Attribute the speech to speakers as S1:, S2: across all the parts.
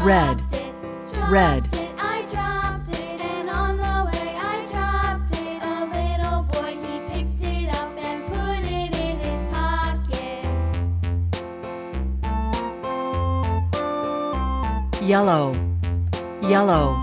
S1: red, red.
S2: I dropped it, and on the way I dropped it. A little boy, he picked it up and put it in his pocket.
S1: Yellow, yellow.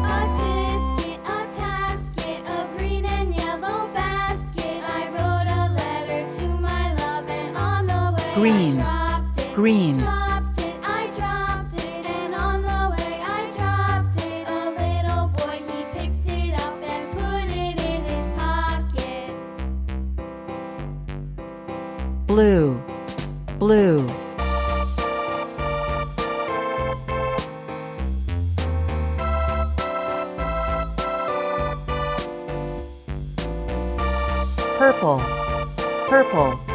S2: A tisket, a tasket, a green and yellow basket. I wrote a letter to my love, and on the way
S1: Green,
S2: I dropped it.
S1: green.
S2: Dropped it, I dropped it, and on the way I dropped it. A little boy, he picked it up and put it in his pocket.
S1: Blue, blue. Purple, purple.